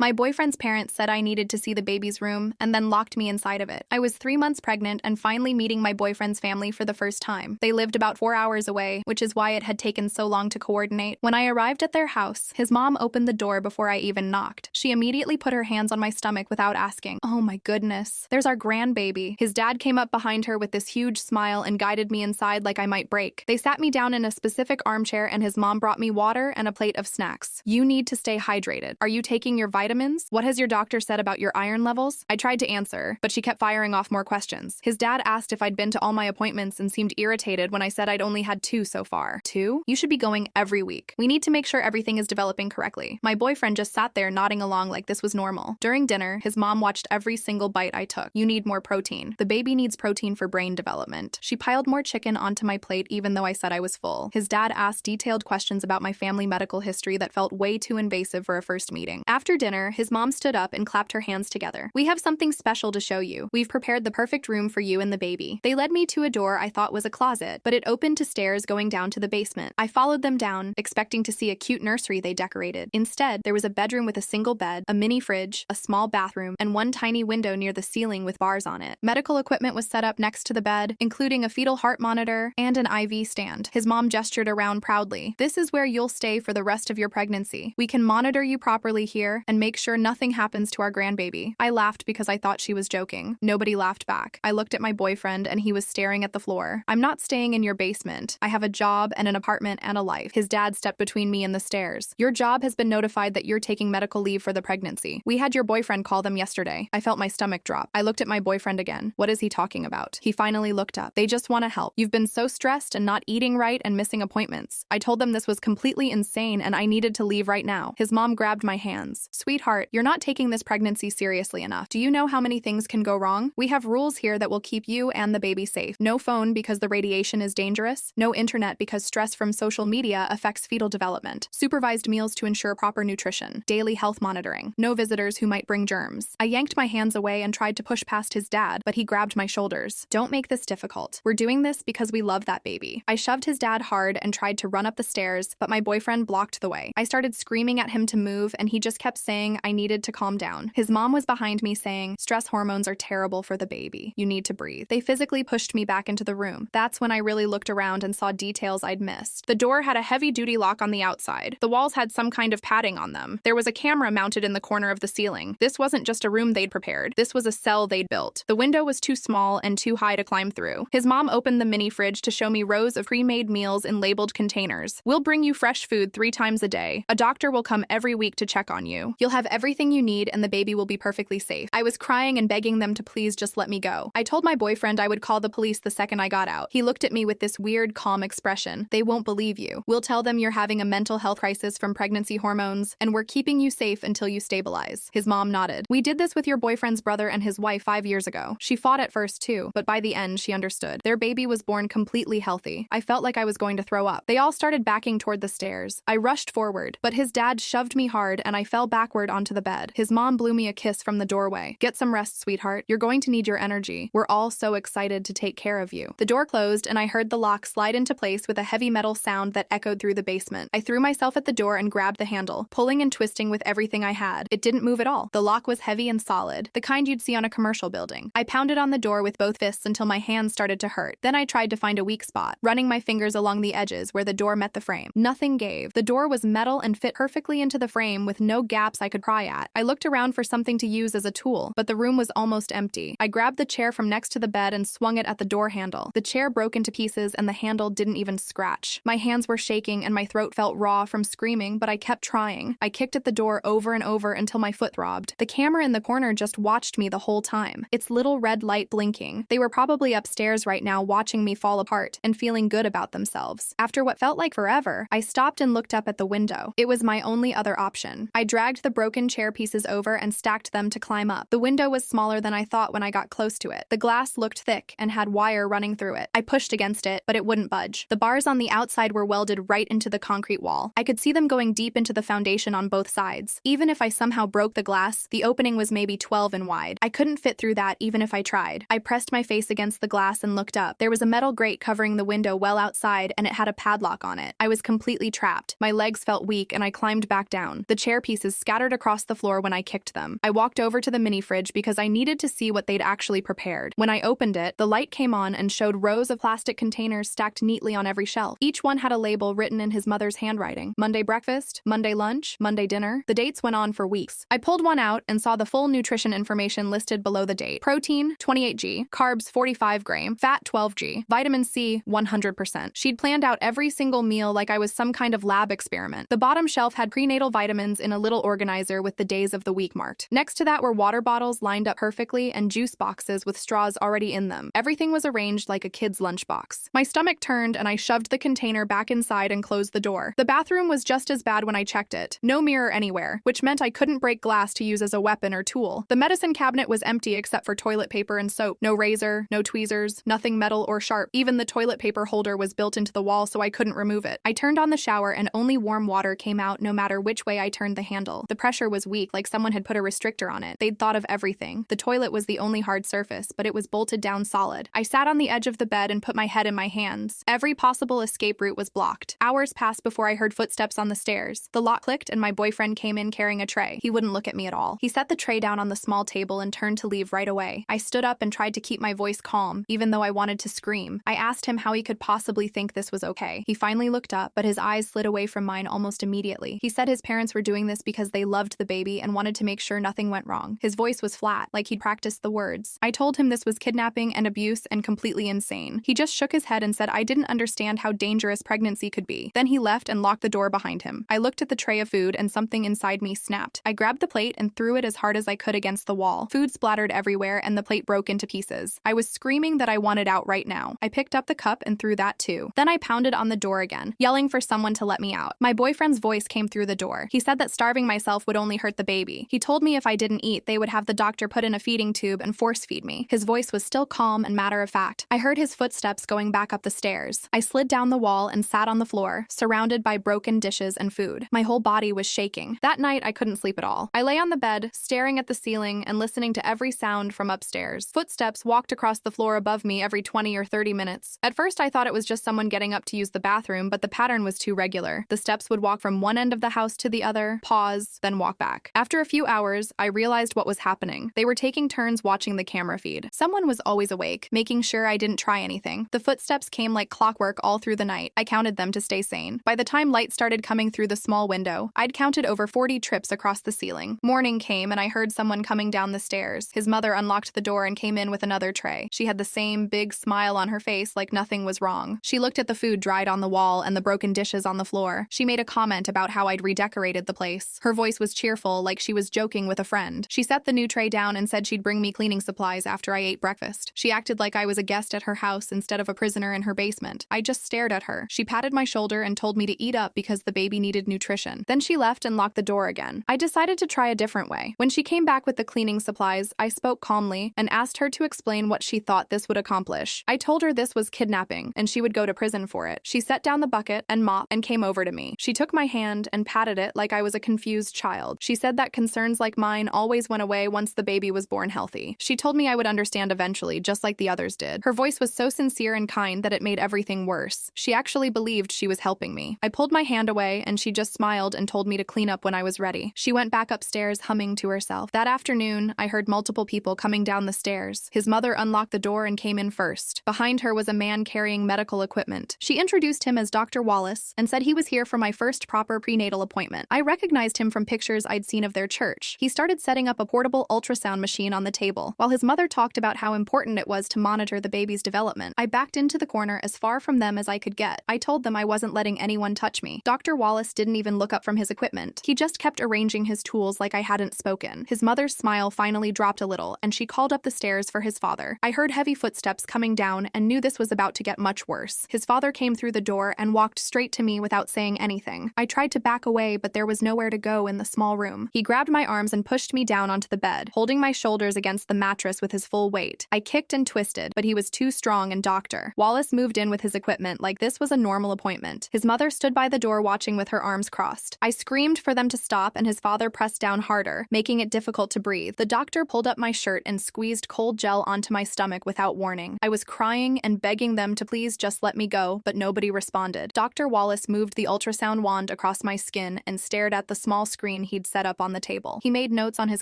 My boyfriend's parents said I needed to see the baby's room and then locked me inside of it. I was 3 months pregnant and finally meeting my boyfriend's family for the first time. They lived about 4 hours away, which is why it had taken so long to coordinate. When I arrived at their house, his mom opened the door before I even knocked. She immediately put her hands on my stomach without asking. Oh my goodness. There's our grandbaby. His dad came up behind her with this huge smile and guided me inside like I might break. They sat me down in a specific armchair and his mom brought me water and a plate of snacks. You need to stay hydrated. Are you taking your vitamins? What has your doctor said about your iron levels? I tried to answer, but she kept firing off more questions. His dad asked if I'd been to all my appointments and seemed irritated when I said I'd only had 2 so far. 2? You should be going every week. We need to make sure everything is developing correctly. My boyfriend just sat there nodding along like this was normal. During dinner, his mom watched every single bite I took. You need more protein. The baby needs protein for brain development. She piled more chicken onto my plate even though I said I was full. His dad asked detailed questions about my family medical history that felt way too invasive for a first meeting. After dinner, his mom stood up and clapped her hands together. We have something special to show you. We've prepared the perfect room for you and the baby. They led me to a door I thought was a closet, but it opened to stairs going down to the basement. I followed them down, expecting to see a cute nursery they decorated. Instead, there was a bedroom with a single bed, a mini fridge, a small bathroom, and one tiny window near the ceiling with bars on it. Medical equipment was set up next to the bed, including a fetal heart monitor and an IV stand. His mom gestured around proudly. This is where you'll stay for the rest of your pregnancy. We can monitor you properly here and make sure nothing happens to our grandbaby. I laughed because I thought she was joking. Nobody laughed back. I looked at my boyfriend and he was staring at the floor. I'm not staying in your basement. I have a job and an apartment and a life. His dad stepped between me and the stairs. Your job has been notified that you're taking medical leave for the pregnancy. We had your boyfriend call them yesterday. I felt my stomach drop. I looked at my boyfriend again. What is he talking about? He finally looked up. They just want to help. You've been so stressed and not eating right and missing appointments. I told them this was completely insane and I needed to leave right now. His mom grabbed my hands. Sweetheart, you're not taking this pregnancy seriously enough. Do you know how many things can go wrong? We have rules here that will keep you and the baby safe. No phone because the radiation is dangerous. No internet because stress from social media affects fetal development. Supervised meals to ensure proper nutrition. Daily health monitoring. No visitors who might bring germs. I yanked my hands away and tried to push past his dad, but he grabbed my shoulders. Don't make this difficult. We're doing this because we love that baby. I shoved his dad hard and tried to run up the stairs, but my boyfriend blocked the way. I started screaming at him to move, and he just kept saying I needed to calm down. His mom was behind me saying, stress hormones are terrible for the baby. You need to breathe. They physically pushed me back into the room. That's when I really looked around and saw details I'd missed. The door had a heavy-duty lock on the outside. The walls had some kind of padding on them. There was a camera mounted in the corner of the ceiling. This wasn't just a room they'd prepared. This was a cell they'd built. The window was too small and too high to climb through. His mom opened the mini fridge to show me rows of pre-made meals in labeled containers. We'll bring you fresh food 3 times a day. A doctor will come every week to check on you. You'll have everything you need and the baby will be perfectly safe. I was crying and begging them to please just let me go. I told my boyfriend I would call the police the second I got out. He looked at me with this weird, calm expression. They won't believe you. We'll tell them you're having a mental health crisis from pregnancy hormones, and we're keeping you safe until you stabilize. His mom nodded. We did this with your boyfriend's brother and his wife 5 years ago. She fought at first too, but by the end she understood. Their baby was born completely healthy. I felt like I was going to throw up. They all started backing toward the stairs. I rushed forward, but his dad shoved me hard and I fell backward onto the bed. His mom blew me a kiss from the doorway. Get some rest, sweetheart. You're going to need your energy. We're all so excited to take care of you. The door closed and I heard the lock slide into place with a heavy metal sound that echoed through the basement. I threw myself at the door and grabbed the handle, pulling and twisting with everything I had. It didn't move at all. The lock was heavy and solid, the kind you'd see on a commercial building. I pounded on the door with both fists until my hands started to hurt. Then I tried to find a weak spot, running my fingers along the edges where the door met the frame. Nothing gave. The door was metal and fit perfectly into the frame with no gaps I could pry at. I looked around for something to use as a tool, but the room was almost empty. I grabbed the chair from next to the bed and swung it at the door handle. The chair broke into pieces and the handle didn't even scratch. My hands were shaking and my throat felt raw from screaming, but I kept trying. I kicked at the door over and over until my foot throbbed. The camera in the corner just watched me the whole time, its little red light blinking. They were probably upstairs right now watching me fall apart and feeling good about themselves. After what felt like forever, I stopped and looked up at the window. It was my only other option. I dragged the broken chair pieces over and stacked them to climb up. The window was smaller than I thought when I got close to it. The glass looked thick and had wire running through it. I pushed against it, but it wouldn't budge. The bars on the outside were welded right into the concrete wall. I could see them going deep into the foundation on both sides. Even if I somehow broke the glass, the opening was maybe 12 in wide. I couldn't fit through that even if I tried. I pressed my face against the glass and looked up. There was a metal grate covering the window well outside and it had a padlock on it. I was completely trapped. My legs felt weak and I climbed back down. The chair pieces scattered splattered across the floor when I kicked them. I walked over to the mini fridge because I needed to see what they'd actually prepared. When I opened it, the light came on and showed rows of plastic containers stacked neatly on every shelf. Each one had a label written in his mother's handwriting. Monday breakfast, Monday lunch, Monday dinner. The dates went on for weeks. I pulled one out and saw the full nutrition information listed below the date. Protein, 28g, carbs, 45 gram, fat, 12g, vitamin C, 100%. She'd planned out every single meal like I was some kind of lab experiment. The bottom shelf had prenatal vitamins in a little organizer with the days of the week marked. Next to that were water bottles lined up perfectly and juice boxes with straws already in them. Everything was arranged like a kid's lunchbox. My stomach turned and I shoved the container back inside and closed the door. The bathroom was just as bad when I checked it. No mirror anywhere, which meant I couldn't break glass to use as a weapon or tool. The medicine cabinet was empty except for toilet paper and soap. No razor, no tweezers, nothing metal or sharp. Even the toilet paper holder was built into the wall so I couldn't remove it. I turned on the shower and only warm water came out no matter which way I turned the handle. The pressure was weak, like someone had put a restrictor on it. They'd thought of everything. The toilet was the only hard surface, but it was bolted down solid. I sat on the edge of the bed and put my head in my hands. Every possible escape route was blocked. Hours passed before I heard footsteps on the stairs. The lock clicked and my boyfriend came in carrying a tray. He wouldn't look at me at all. He set the tray down on the small table and turned to leave right away. I stood up and tried to keep my voice calm, even though I wanted to scream. I asked him how he could possibly think this was okay. He finally looked up, but his eyes slid away from mine almost immediately. He said his parents were doing this because they loved the baby and wanted to make sure nothing went wrong. His voice was flat, like he'd practiced the words. I told him this was kidnapping and abuse and completely insane. He just shook his head and said I didn't understand how dangerous pregnancy could be. Then he left and locked the door behind him. I looked at the tray of food and something inside me snapped. I grabbed the plate and threw it as hard as I could against the wall. Food splattered everywhere and the plate broke into pieces. I was screaming that I wanted out right now. I picked up the cup and threw that too. Then I pounded on the door again, yelling for someone to let me out. My boyfriend's voice came through the door. He said that starving myself would only hurt the baby. He told me if I didn't eat, they would have the doctor put in a feeding tube and force feed me. His voice was still calm and matter of fact. I heard his footsteps going back up the stairs. I slid down the wall and sat on the floor, surrounded by broken dishes and food. My whole body was shaking. That night, I couldn't sleep at all. I lay on the bed, staring at the ceiling and listening to every sound from upstairs. Footsteps walked across the floor above me every 20 or 30 minutes. At first, I thought it was just someone getting up to use the bathroom, but the pattern was too regular. The steps would walk from one end of the house to the other, pause, then walk back. After a few hours, I realized what was happening. They were taking turns watching the camera feed. Someone was always awake, making sure I didn't try anything. The footsteps came like clockwork all through the night. I counted them to stay sane. By the time light started coming through the small window, I'd counted over 40 trips across the ceiling. Morning came and I heard someone coming down the stairs. His mother unlocked the door and came in with another tray. She had the same big smile on her face like nothing was wrong. She looked at the food dried on the wall and the broken dishes on the floor. She made a comment about how I'd redecorated the place. Her voice was cheerful, like she was joking with a friend. She set the new tray down and said she'd bring me cleaning supplies after I ate breakfast. She acted like I was a guest at her house instead of a prisoner in her basement. I just stared at her. She patted my shoulder and told me to eat up because the baby needed nutrition. Then she left and locked the door again. I decided to try a different way. When she came back with the cleaning supplies, I spoke calmly and asked her to explain what she thought this would accomplish. I told her this was kidnapping and she would go to prison for it. She set down the bucket and mop and came over to me. She took my hand and patted it like I was a confused child. She said that concerns like mine always went away once the baby was born healthy. She told me I would understand eventually, just like the others did. Her voice was so sincere and kind that it made everything worse. She actually believed she was helping me. I pulled my hand away and she just smiled and told me to clean up when I was ready. She went back upstairs humming to herself. That afternoon, I heard multiple people coming down the stairs. His mother unlocked the door and came in first. Behind her was a man carrying medical equipment. She introduced him as Dr. Wallace and said he was here for my first proper prenatal appointment. I recognized him from pictures I'd seen of their church. He started setting up a portable ultrasound machine on the table, while his mother talked about how important it was to monitor the baby's development. I backed into the corner as far from them as I could get. I told them I wasn't letting anyone touch me. Dr. Wallace didn't even look up from his equipment. He just kept arranging his tools like I hadn't spoken. His mother's smile finally dropped a little, and she called up the stairs for his father. I heard heavy footsteps coming down and knew this was about to get much worse. His father came through the door and walked straight to me without saying anything. I tried to back away, but there was nowhere to go in the small room. He grabbed my arms and pushed me down onto the bed, holding my shoulders against the mattress with his full weight. I kicked and twisted, but he was too strong and Dr. Wallace moved in with his equipment like this was a normal appointment. His mother stood by the door watching with her arms crossed. I screamed for them to stop and his father pressed down harder, making it difficult to breathe. The doctor pulled up my shirt and squeezed cold gel onto my stomach without warning. I was crying and begging them to please just let me go, but nobody responded. Dr. Wallace moved the ultrasound wand across my skin and stared at the small screen screen he'd set up on the table. He made notes on his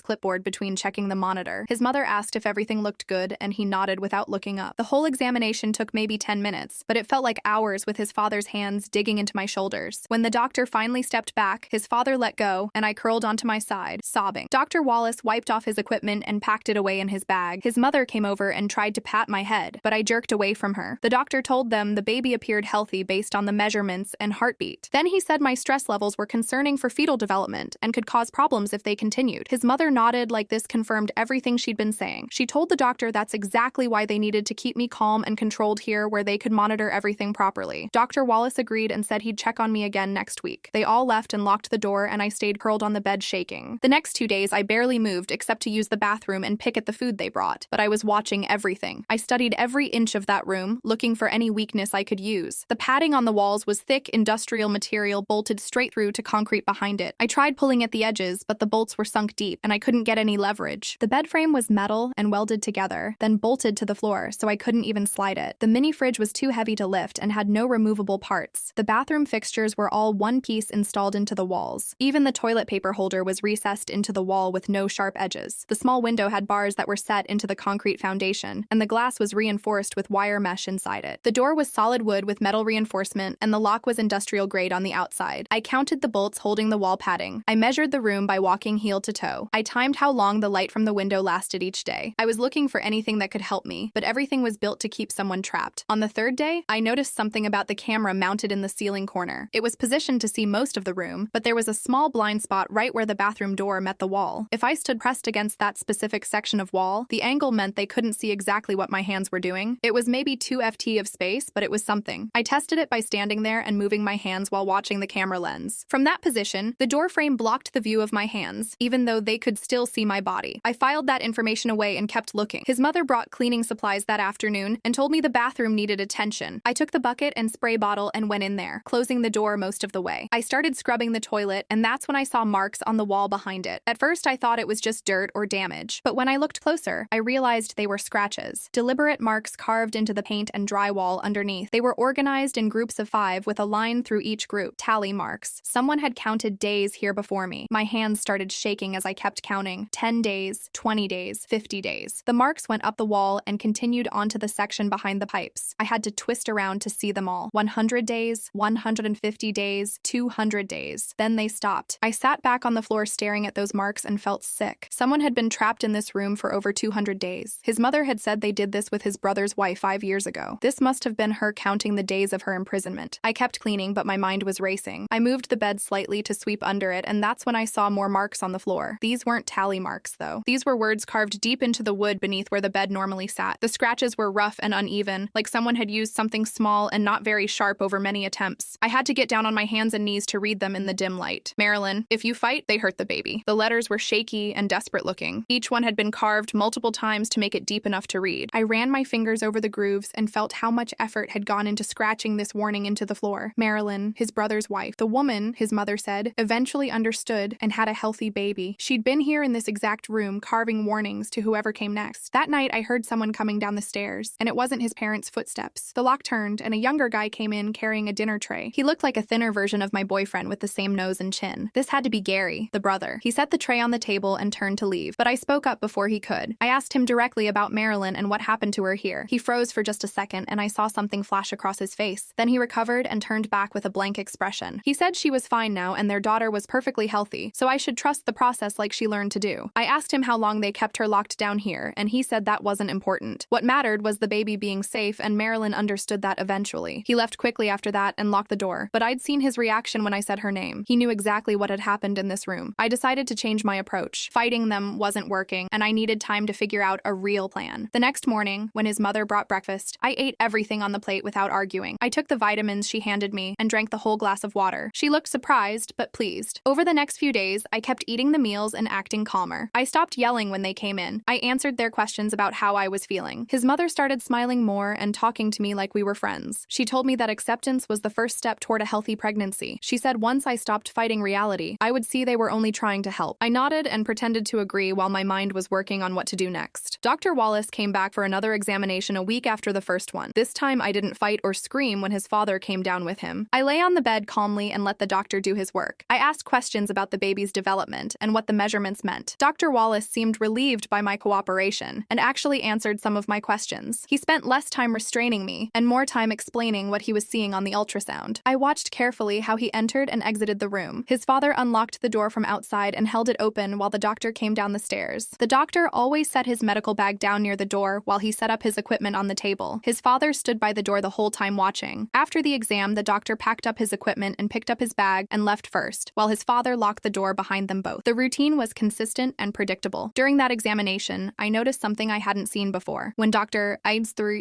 clipboard between checking the monitor. His mother asked if everything looked good, and he nodded without looking up. The whole examination took maybe 10 minutes, but it felt like hours with his father's hands digging into my shoulders. When the doctor finally stepped back, his father let go, and I curled onto my side, sobbing. Dr. Wallace wiped off his equipment and packed it away in his bag. His mother came over and tried to pat my head, but I jerked away from her. The doctor told them the baby appeared healthy based on the measurements and heartbeat. Then he said my stress levels were concerning for fetal development and could cause problems if they continued. His mother nodded like this confirmed everything she'd been saying. She told the doctor that's exactly why they needed to keep me calm and controlled here where they could monitor everything properly. Dr. Wallace agreed and said he'd check on me again next week. They all left and locked the door, and I stayed curled on the bed shaking. The next 2 days, I barely moved except to use the bathroom and pick at the food they brought, but I was watching everything. I studied every inch of that room, looking for any weakness I could use. The padding on the walls was thick industrial material bolted straight through to concrete behind it. I tried pulling at the edges, but the bolts were sunk deep, and I couldn't get any leverage. The bed frame was metal and welded together, then bolted to the floor, so I couldn't even slide it. The mini fridge was too heavy to lift and had no removable parts. The bathroom fixtures were all one piece installed into the walls. Even the toilet paper holder was recessed into the wall with no sharp edges. The small window had bars that were set into the concrete foundation, and the glass was reinforced with wire mesh inside it. The door was solid wood with metal reinforcement, and the lock was industrial grade on the outside. I counted the bolts holding the wall padding. I measured the room by walking heel to toe. I timed how long the light from the window lasted each day. I was looking for anything that could help me, but everything was built to keep someone trapped. On the third day, I noticed something about the camera mounted in the ceiling corner. It was positioned to see most of the room, but there was a small blind spot right where the bathroom door met the wall. If I stood pressed against that specific section of wall, the angle meant they couldn't see exactly what my hands were doing. It was maybe 2 ft of space, but it was something. I tested it by standing there and moving my hands while watching the camera lens. From that position, the door frame blocked the view of my hands, even though they could still see my body. I filed that information away and kept looking. His mother brought cleaning supplies that afternoon and told me the bathroom needed attention. I took the bucket and spray bottle and went in there, closing the door most of the way. I started scrubbing the toilet, and that's when I saw marks on the wall behind it. At first, I thought it was just dirt or damage, but when I looked closer, I realized they were scratches. Deliberate marks carved into the paint and drywall underneath. They were organized in groups of 5 with a line through each group. Tally marks. Someone had counted days here before me. My hands started shaking as I kept counting. 10 days, 20 days, 50 days. The marks went up the wall and continued onto the section behind the pipes. I had to twist around to see them all. 100 days, 150 days, 200 days. Then they stopped. I sat back on the floor staring at those marks and felt sick. Someone had been trapped in this room for over 200 days. His mother had said they did this with his brother's wife 5 years ago. This must have been her counting the days of her imprisonment. I kept cleaning, but my mind was racing. I moved the bed slightly to sweep under it, and that's when I saw more marks on the floor. These weren't tally marks, though. These were words carved deep into the wood beneath where the bed normally sat. The scratches were rough and uneven, like someone had used something small and not very sharp over many attempts. I had to get down on my hands and knees to read them in the dim light. Marilyn, if you fight, they hurt the baby. The letters were shaky and desperate looking. Each one had been carved multiple times to make it deep enough to read. I ran my fingers over the grooves and felt how much effort had gone into scratching this warning into the floor. Marilyn, his brother's wife. The woman, his mother said, eventually understood and had a healthy baby. She'd been here in this exact room carving warnings to whoever came next. That night, I heard someone coming down the stairs, and it wasn't his parents' footsteps. The lock turned, and a younger guy came in carrying a dinner tray. He looked like a thinner version of my boyfriend with the same nose and chin. This had to be Gary, the brother. He set the tray on the table and turned to leave, but I spoke up before he could. I asked him directly about Marilyn and what happened to her here. He froze for just a second, and I saw something flash across his face. Then he recovered and turned back with a blank expression. He said she was fine now and their daughter was perfectly healthy, so I should trust the process like she learned to do. I asked him how long they kept her locked down here, and he said that wasn't important. What mattered was the baby being safe, and Marilyn understood that eventually. He left quickly after that and locked the door, but I'd seen his reaction when I said her name. He knew exactly what had happened in this room. I decided to change my approach. Fighting them wasn't working, and I needed time to figure out a real plan. The next morning, when his mother brought breakfast, I ate everything on the plate without arguing. I took the vitamins she handed me and drank the whole glass of water. She looked surprised, but pleased. Over the next few days, I kept eating the meals and acting calmer. I stopped yelling when they came in. I answered their questions about how I was feeling. His mother started smiling more and talking to me like we were friends. She told me that acceptance was the first step toward a healthy pregnancy. She said once I stopped fighting reality, I would see they were only trying to help. I nodded and pretended to agree while my mind was working on what to do next. Dr. Wallace came back for another examination a week after the first one. This time I didn't fight or scream when his father came down with him. I lay on the bed calmly and let the doctor do his work. I asked questions questions about the baby's development and what the measurements meant. Dr. Wallace seemed relieved by my cooperation and actually answered some of my questions. He spent less time restraining me and more time explaining what he was seeing on the ultrasound. I watched carefully how he entered and exited the room. His father unlocked the door from outside and held it open while the doctor came down the stairs. The doctor always set his medical bag down near the door while he set up his equipment on the table. His father stood by the door the whole time watching. After the exam, the doctor packed up his equipment and picked up his bag and left first, while his father locked the door behind them both. The routine was consistent and predictable. During that examination, I noticed something I hadn't seen before. When Dr.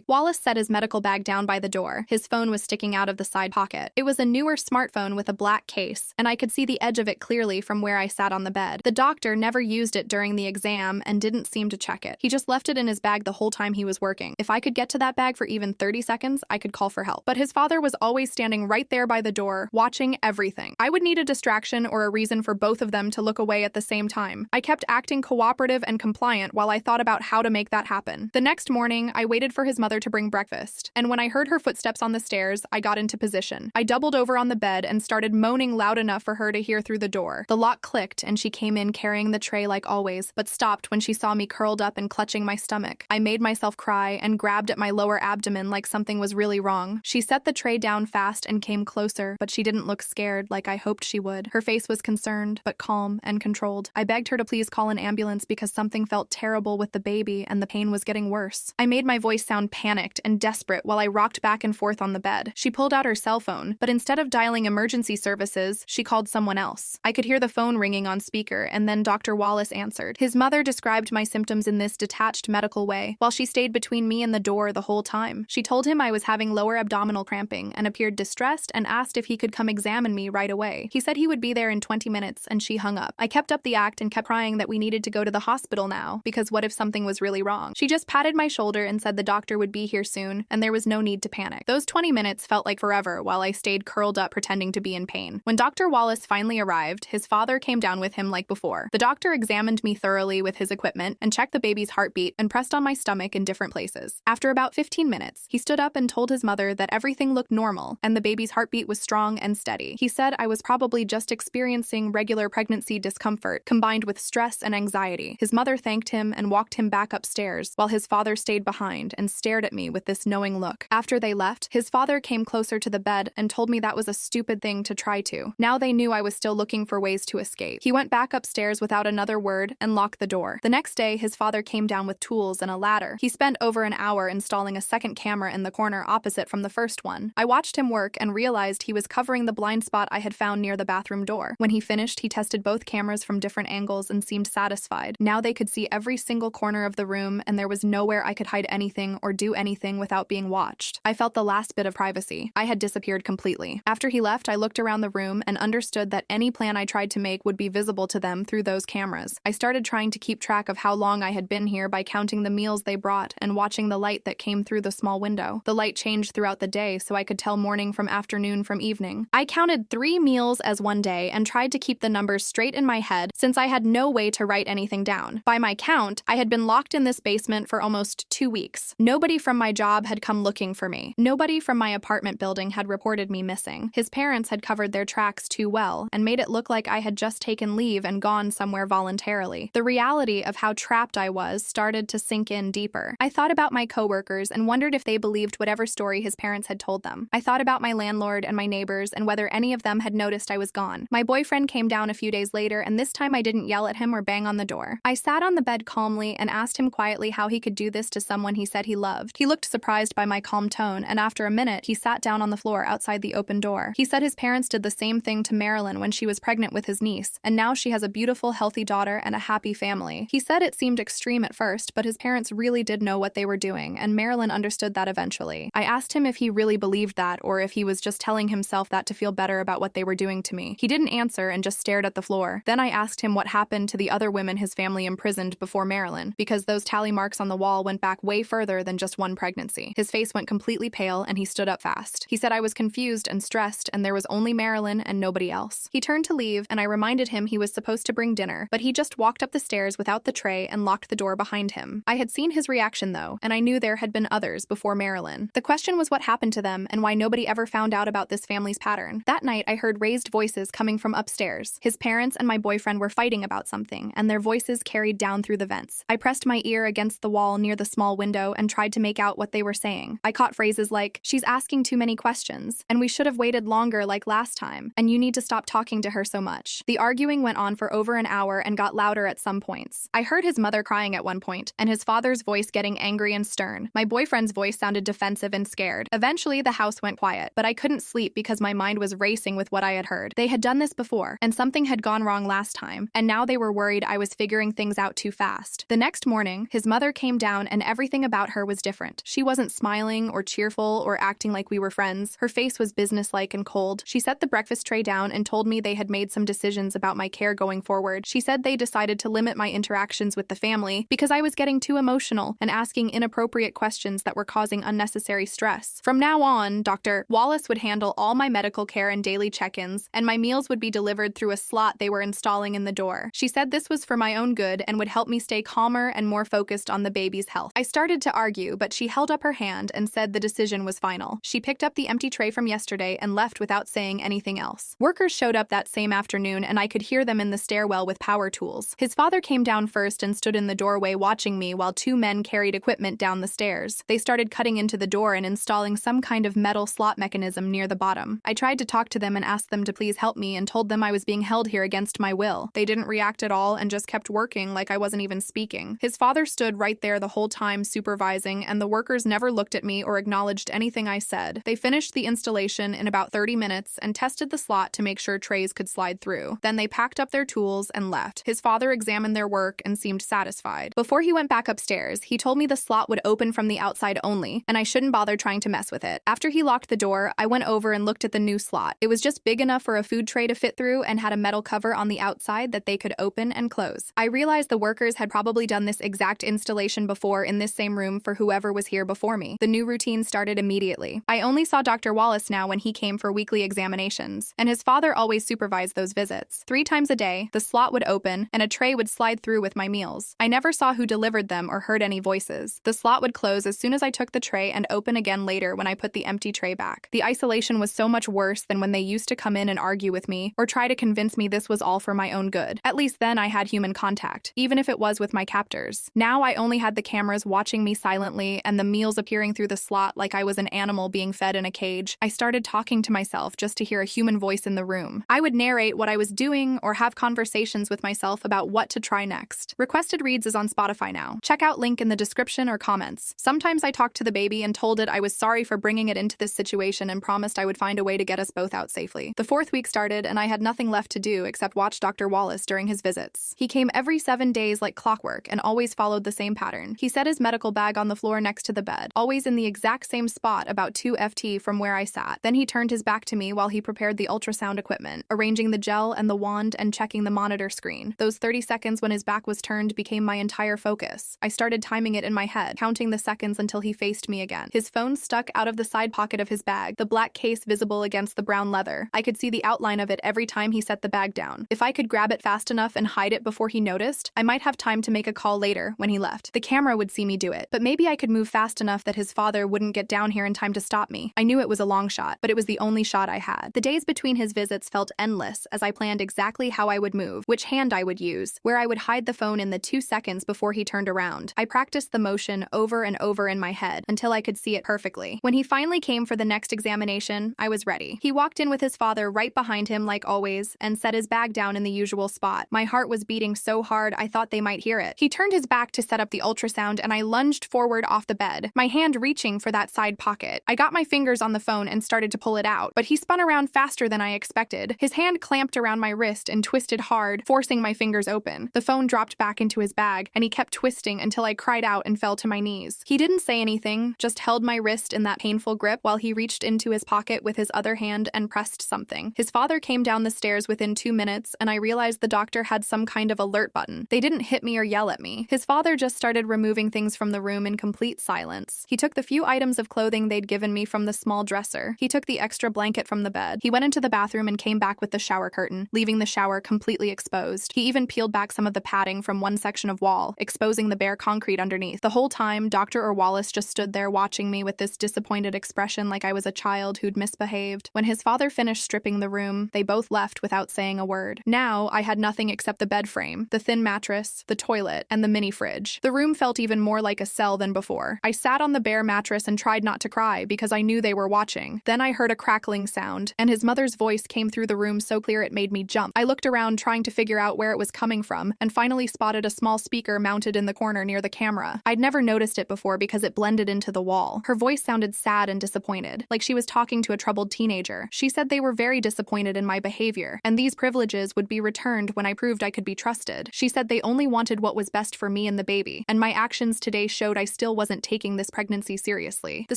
Wallace set his medical bag down by the door, his phone was sticking out of the side pocket. It was a newer smartphone with a black case, and I could see the edge of it clearly from where I sat on the bed. The doctor never used it during the exam and didn't seem to check it. He just left it in his bag the whole time he was working. If I could get to that bag for even 30 seconds, I could call for help. But his father was always standing right there by the door, watching everything. I would need a distraction or a reason for both of them to look away at the same time. I kept acting cooperative and compliant while I thought about how to make that happen. The next morning, I waited for his mother to bring breakfast, and when I heard her footsteps on the stairs, I got into position. I doubled over on the bed and started moaning loud enough for her to hear through the door. The lock clicked, and she came in carrying the tray like always, but stopped when she saw me curled up and clutching my stomach. I made myself cry and grabbed at my lower abdomen like something was really wrong. She set the tray down fast and came closer, but she didn't look scared like I hoped she would. Her face was concerned, but calm and controlled. I begged her to please call an ambulance because something felt terrible with the baby and the pain was getting worse. I made my voice sound panicked and desperate while I rocked back and forth on the bed. She pulled out her cell phone, but instead of dialing emergency services, she called someone else. I could hear the phone ringing on speaker, and then Dr. Wallace answered. His mother described my symptoms in this detached medical way, while she stayed between me and the door the whole time. She told him I was having lower abdominal cramping and appeared distressed and asked if he could come examine me right away. He said he would be there in 20 minutes, and she hung up. I kept up the act and kept crying that we needed to go to the hospital now, because what if something was really wrong? She just patted my shoulder and said the doctor would be here soon, and there was no need to panic. Those 20 minutes felt like forever while I stayed curled up pretending to be in pain. When Dr. Wallace finally arrived, his father came down with him like before. The doctor examined me thoroughly with his equipment and checked the baby's heartbeat and pressed on my stomach in different places. After about 15 minutes, he stood up and told his mother that everything looked normal and the baby's heartbeat was strong and steady. He said I was probably just experiencing regular pregnancy discomfort combined with stress and anxiety. His mother thanked him and walked him back upstairs while his father stayed behind and stared at me with this knowing look. After they left, his father came closer to the bed and told me that was a stupid thing to try to. Now they knew I was still looking for ways to escape. He went back upstairs without another word and locked the door. The next day, his father came down with tools and a ladder. He spent over an hour installing a second camera in the corner opposite from the first one. I watched him work and realized he was covering the blind spot I had found near the bathroom door. When he finished, he tested both cameras from different angles and seemed satisfied. Now they could see every single corner of the room, and there was nowhere I could hide anything or do anything without being watched. I felt the last bit of privacy. I had disappeared completely. After he left, I looked around the room and understood that any plan I tried to make would be visible to them through those cameras. I started trying to keep track of how long I had been here by counting the meals they brought and watching the light that came through the small window. The light changed throughout the day, so I could tell morning from afternoon from evening. I counted 3 meals as one day and tried to keep the numbers straight in my head since I had no way to write anything down. By my count, I had been locked in this basement for almost 2 weeks. Nobody from my job had come looking for me. Nobody from my apartment building had reported me missing. His parents had covered their tracks too well and made it look like I had just taken leave and gone somewhere voluntarily. The reality of how trapped I was started to sink in deeper. I thought about my coworkers and wondered if they believed whatever story his parents had told them. I thought about my landlord and my neighbors and whether any of them had noticed I was gone. My boyfriend came down a few days later, and this time I didn't yell at him or bang on the door. I sat on the bed calmly and asked him quietly how he could do this to someone he said he loved. He looked surprised by my calm tone, and after a minute, he sat down on the floor outside the open door. He said his parents did the same thing to Marilyn when she was pregnant with his niece, and now she has a beautiful, healthy daughter and a happy family. He said it seemed extreme at first, but his parents really did know what they were doing, and Marilyn understood that eventually. I asked him if he really believed that, or if he was just telling himself that to feel better about what they were doing to me. He didn't answer and just stared at the floor. Then I asked him what happened to the other women his family imprisoned before Marilyn, because those tally marks on the wall went back way further than just one pregnancy. His face went completely pale and he stood up fast. He said I was confused and stressed and there was only Marilyn and nobody else. He turned to leave and I reminded him he was supposed to bring dinner, but he just walked up the stairs without the tray and locked the door behind him. I had seen his reaction though, and I knew there had been others before Marilyn. The question was what happened to them and why nobody ever found out about this family's pattern. That night I heard raised voices coming from upstairs. His parents and my boyfriend were fighting about something, and their voices carried down through the vents. I pressed my ear against the wall near the small window and tried to make out what they were saying. I caught phrases like, "She's asking too many questions," and "We should have waited longer like last time," and "You need to stop talking to her so much." The arguing went on for over an hour and got louder at some points. I heard his mother crying at one point, and his father's voice getting angry and stern. My boyfriend's voice sounded defensive and scared. Eventually, the house went quiet, but I couldn't sleep because my mind was racing with what I had heard. They had done this before, and something had gone wrong last time, and now they were worried I was figuring things out too fast. The next morning, his mother came down and everything about her was different. She wasn't smiling or cheerful or acting like we were friends. Her face was businesslike and cold. She set the breakfast tray down and told me they had made some decisions about my care going forward. She said they decided to limit my interactions with the family because I was getting too emotional and asking inappropriate questions that were causing unnecessary stress. From now on, Dr. Wallace would handle all my medical care and daily check-ins, and my meals would be delivered through a slot they were installing in the door. She said this was for my own good and would help me stay calmer and more focused on the baby's health. I started to argue, but she held up her hand and said the decision was final. She picked up the empty tray from yesterday and left without saying anything else. Workers showed up that same afternoon, and I could hear them in the stairwell with power tools. His father came down first and stood in the doorway watching me while two men carried equipment down the stairs. They started cutting into the door and installing some kind of metal slot mechanism near the bottom. I tried to talk to them and asked them to please help me and told them I was being held here against my will. They didn't react at all and just kept working like I wasn't even speaking. His father stood right there the whole time supervising, and the workers never looked at me or acknowledged anything I said. They finished the installation in about 30 minutes and tested the slot to make sure trays could slide through. Then they packed up their tools and left. His father examined their work and seemed satisfied. Before he went back upstairs, he told me the slot would open from the outside only, and I shouldn't bother trying to mess with it. After he locked the door, I went over and looked at the new slot. It was just big enough for a food tray to fit through and had a metal cover on the outside that they could open and close. I realized the workers had probably done this exact installation before in this same room for whoever was here before me. The new routine started immediately. I only saw Dr. Wallace now when he came for weekly examinations, and his father always supervised those visits. 3 times a day, the slot would open and a tray would slide through with my meals. I never saw who delivered them or heard any voices. The slot would close as soon as I took the tray and open again later when I put the empty tray back. The isolation was so much worse than when they used to come in and argue with me or try to convince me this was all for my own good. At least then I had human contact, even if it was with my captors. Now I only had the cameras watching me silently and the meals appearing through the slot like I was an animal being fed in a cage. I started talking to myself just to hear a human voice in the room. I would narrate what I was doing or have conversations with myself about what to try next. Requested Reads is on Spotify now. Check out link in the description or comments. Sometimes I talked to the baby and told it I was sorry for bringing it into this situation and promised I would find a way to get us both out safely. The 4th week started and I had nothing left to do except watch Dr. Wallace during his visits. He came every 7 days like clockwork and always followed the same pattern. He set his medical bag on the floor next to the bed, always in the exact same spot about 2 ft from where I sat. Then he turned his back to me while he prepared the ultrasound equipment, arranging the gel and the wand and checking the monitor screen. Those 30 seconds when his back was turned became my entire focus. I started timing it in my head, counting the seconds until he faced me again. His phone stuck out of the side pocket of his bag, the black case visible against the brown leather. I could see the outline of it every time he set the bag down. If I could grab it fast enough and hide it before he noticed, I might have time to make a call later when he left. The camera would see me do it, but maybe I could move fast enough that his father wouldn't get down here in time to stop me. I knew it was a long shot, but it was the only shot I had. The days between his visits felt endless as I planned exactly how I would move, which hand I would use, where I would hide the phone in the 2 seconds before he turned around. I practiced the motion over and over in my head until I could see it perfectly. When he finally came for the next examination, I was ready. He walked in with his father right behind him like always and set his bag down in the usual spot. My heart was beating so hard I thought they might hear it. He turned his back to set up the ultrasound and I lunged forward off the bed, my hand reaching for that side pocket. I got my fingers on the phone and started to pull it out, but he spun around faster than I expected. His hand clamped around my wrist and twisted hard, forcing my fingers open. The phone dropped back into his bag and he kept twisting until I cried out and fell to my knees. He didn't say anything, just held my wrist in that painful grip while he reached into his pocket with his other hand and pressed something. His father came down the stairs within 2 minutes and I realized the doctor had some kind of alert button. They didn't hit me or yell at me. His father just started removing things from the room in complete silence. He took the few items of clothing they'd given me from the small dresser. He took the extra blanket from the bed. He went into the bathroom and came back with the shower curtain, leaving the shower completely exposed. He even peeled back some of the padding from one section of wall, exposing the bare concrete underneath. The whole time, Dr. Wallace just stood there watching me with this disappointed expression like I was a child who'd misbehaved. When his father finished stripping the room, they both left without saying a word. Now, I had nothing except the bed frame, the thin mattress, the toilet, and the mini fridge. The room felt even more like a cell than before. I sat on the bare mattress and tried not to cry because I knew they were watching. Then I heard a crackling sound, and his mother's voice came through the room so clear it made me jump. I looked around trying to figure out where it was coming from, and finally spotted a small speaker mounted in the corner near the camera. I'd never noticed it before because it blended into the wall. Her voice sounded sad and disappointed, like she was talking to a troubled teenager. She said they were very disappointed in my behavior, and these privileges would be returned when I proved I could be trusted. She said they only wanted what was best for me and the baby, and my actions today showed I still wasn't taking this pregnancy seriously. The